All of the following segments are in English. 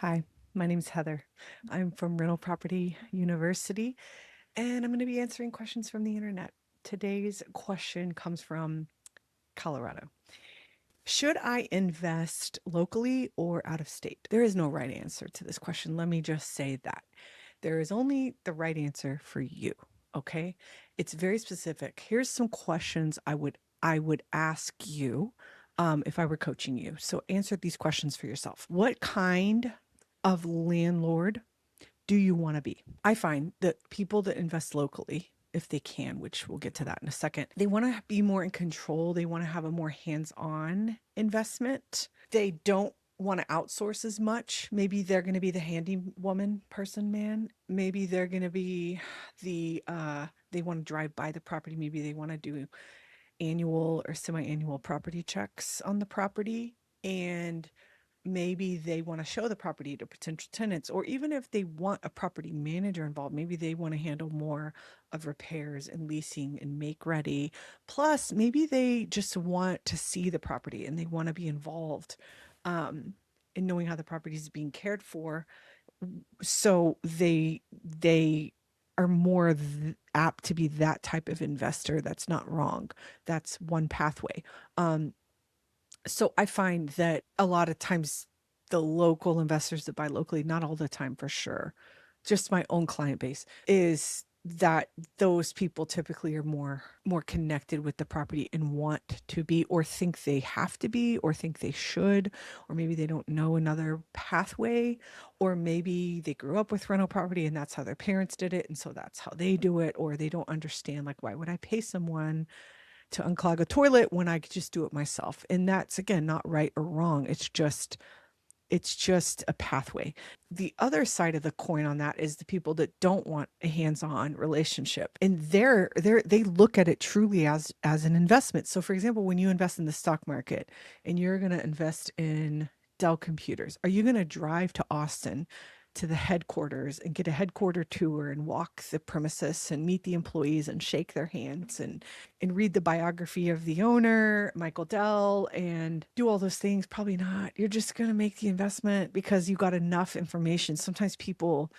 Hi, my name's Heather. I'm from Rental Property University, and I'm going to be answering questions from the internet. Today's question comes from Colorado. Should I invest locally or out of state? There is no right answer to this question. Let me just say that. There is only the right answer for you, okay? It's very specific. Here's some questions I would ask you if I were coaching you. So answer these questions for yourself. What kind of landlord do you want to be? I find that people that invest locally, if they can, which we'll get to that in a second, they want to be more in control. They want to have a more hands on investment. They don't want to outsource as much. Maybe they're going to be the handy woman person, man. Maybe they're going to be they want to drive by the property. Maybe they want to do annual or semi-annual property checks on the property, and maybe they want to show the property to potential tenants, or even if they want a property manager involved, maybe they want to handle more of repairs and leasing and make ready. Plus, maybe they just want to see the property and they want to be involved um, in knowing how the property is being cared for. So they are more apt to be that type of investor. That's not wrong. That's one pathway. Um, so I find that a lot of times the local investors that buy locally, not all the time for sure, just my own client base, is that those people typically are more connected with the property and want to be, or think they have to be, or think they should, or maybe they don't know another pathway, or maybe they grew up with rental property and that's how their parents did it and so that's how they do it, or they don't understand, like, why would I pay someone to unclog a toilet when I could just do it myself? And that's, again, not right or wrong. It's just a pathway. The other side of the coin on that is the people that don't want a hands-on relationship. And they look at it truly as an investment. So for example, when you invest in the stock market and you're going to invest in Dell Computers, are you going to drive to Austin to the headquarters and get a headquarter tour and walk the premises and meet the employees and shake their hands and read the biography of the owner, Michael Dell, and do all those things? Probably not. You're just going to make the investment because you got enough information. Sometimes people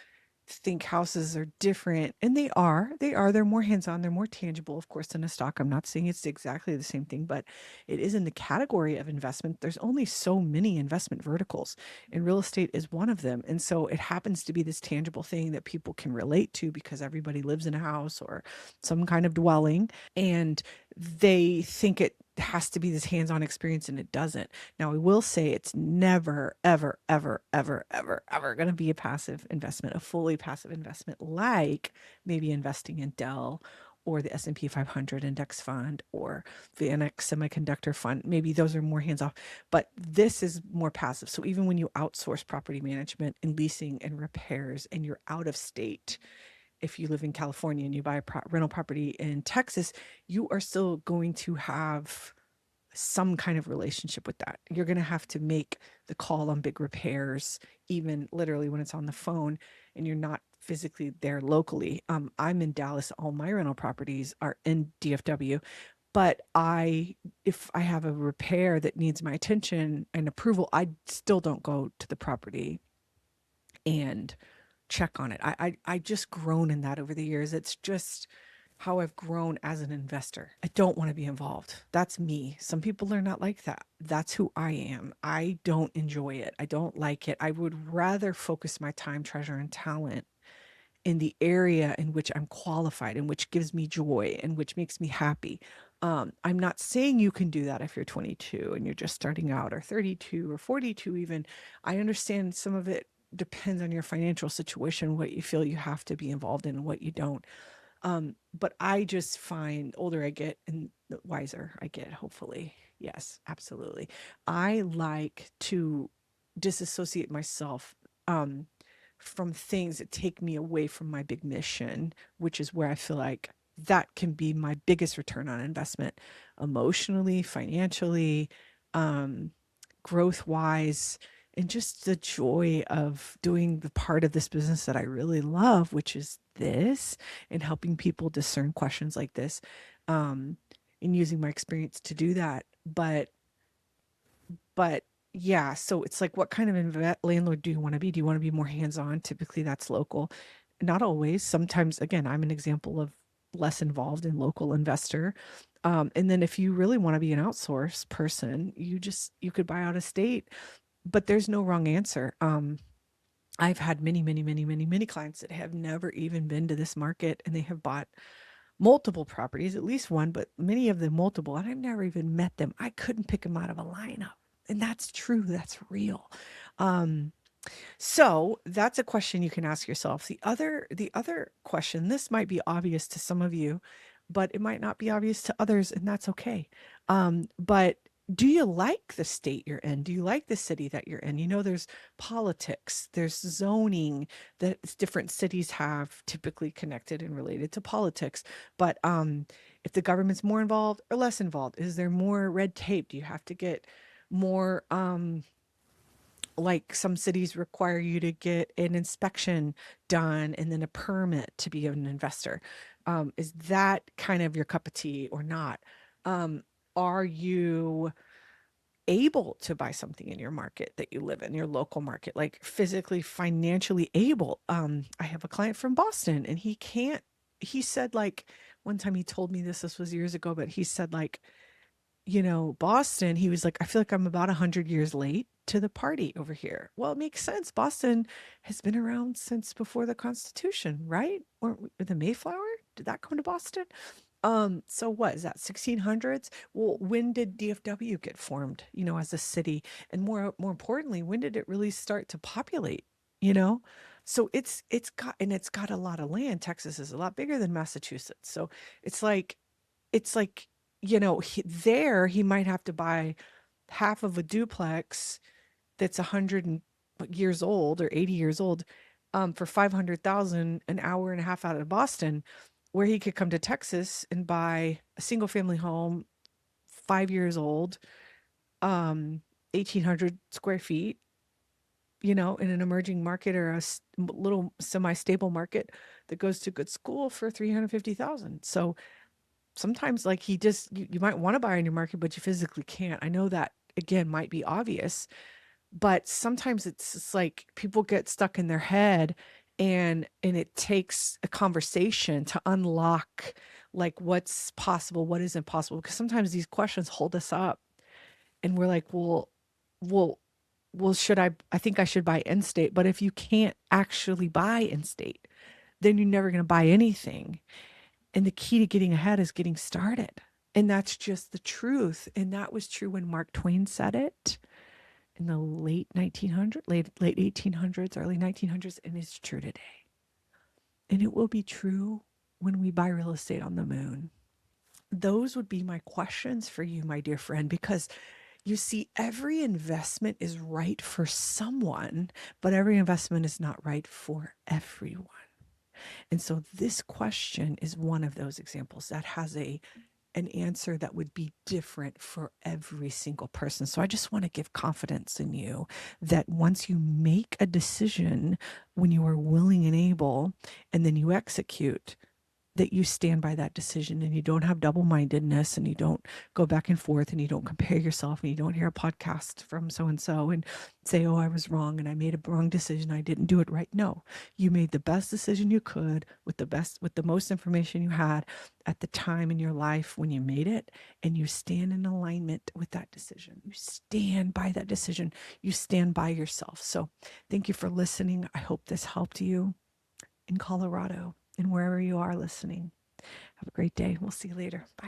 think houses are different, and they're more hands-on, they're more tangible, of course, than a stock. I'm not saying it's exactly the same thing, but it is in the category of investment. There's only so many investment verticals, and real estate is one of them. And so it happens to be this tangible thing that people can relate to because everybody lives in a house or some kind of dwelling, and they think it has to be this hands-on experience, and it doesn't. Now, I will say it's never, ever, ever, ever, ever, ever going to be a passive investment, a fully passive investment, like maybe investing in Dell or the S&P 500 index fund or the NX semiconductor fund. Maybe those are more hands off, but this is more passive. So even when you outsource property management and leasing and repairs and you're out of state, if you live in California and you buy a rental property in Texas, you are still going to have some kind of relationship with that. You're going to have to make the call on big repairs, even literally when it's on the phone and you're not physically there locally. I'm in Dallas. All my rental properties are in DFW, but if I have a repair that needs my attention and approval, I still don't go to the property and check on it. I just grown in that over the years. It's just how I've grown as an investor. I don't want to be involved. That's me. Some people are not like that. That's who I am. I don't enjoy it. I don't like it. I would rather focus my time, treasure, and talent in the area in which I'm qualified and which gives me joy and which makes me happy. I'm not saying you can do that if you're 22 and you're just starting out, or 32 or 42 even. I understand some of it depends on your financial situation, what you feel you have to be involved in and what you don't. But I just find older I get and the wiser I get, hopefully. Yes, absolutely. I like to disassociate myself from things that take me away from my big mission, which is where I feel like that can be my biggest return on investment, emotionally, financially, um, growth wise, and just the joy of doing the part of this business that I really love, which is this, and helping people discern questions like this, um, and using my experience to do that. But Yeah, so it's like, what kind of landlord do you want to be? Do you want to be more hands-on? Typically, that's local. Not always. Sometimes, again, I'm an example of less involved in local investor. And then if you really want to be an outsource person, you could buy out of state, but there's no wrong answer. I've had many, many, many, many, many clients that have never even been to this market and they have bought multiple properties, at least one, but many of them multiple, and I've never even met them. I couldn't pick them out of a lineup. And that's true, that's real. Um, so that's a question you can ask yourself. The other question, this might be obvious to some of you, but it might not be obvious to others, and that's okay. But do you like the state you're in? Do you like the city that you're in? You know, there's politics, there's zoning that different cities have typically connected and related to politics. But if the government's more involved or less involved, is there more red tape? Do you have to get more like some cities require you to get an inspection done and then a permit to be an investor. Is that kind of your cup of tea or not? Um, are you able to buy something in your market that you live in, your local market, like physically, financially able? I have a client from Boston and he said like, one time he told me this was years ago, but he said like, Boston, he was like, I feel like I'm about 100 years late to the party over here. Well, it makes sense. Boston has been around since before the Constitution, right? Or the Mayflower? Did that come to Boston? So what is that, 1600s? Well, when did DFW get formed, as a city? And more importantly, when did it really start to populate, you know? So it's got a lot of land. Texas is a lot bigger than Massachusetts. So it's like it's like, he might have to buy half of a duplex that's 100 years old or 80 years old, for 500,000 an hour and a half out of Boston, where he could come to Texas and buy a single family home, 5 years old, 1,800 square feet, in an emerging market or a little semi-stable market that goes to good school for 350,000. So sometimes like you might want to buy in your market, but you physically can't. I know that again might be obvious, but sometimes it's just like people get stuck in their head, and it takes a conversation to unlock like what's possible, what isn't possible, because sometimes these questions hold us up and we're like, well, well, I think I should buy in state, but if you can't actually buy in state, then you're never going to buy anything. And the key to getting ahead is getting started. And that's just the truth. And that was true when Mark Twain said it in the late 1900s, late 1800s, early 1900s, and it's true today. And it will be true when we buy real estate on the moon. Those would be my questions for you, my dear friend, because you see, every investment is right for someone, but every investment is not right for everyone. And so this question is one of those examples that has an answer that would be different for every single person. So I just want to give confidence in you that once you make a decision, when you are willing and able, and then you execute, that you stand by that decision and you don't have double mindedness and you don't go back and forth and you don't compare yourself and you don't hear a podcast from so and so and say, oh, I was wrong and I made a wrong decision. I didn't do it right. No, you made the best decision you could with the most information you had at the time in your life when you made it, and you stand in alignment with that decision. You stand by that decision. You stand by yourself. So thank you for listening. I hope this helped you in Colorado and wherever you are listening. Have a great day. We'll see you later. Bye.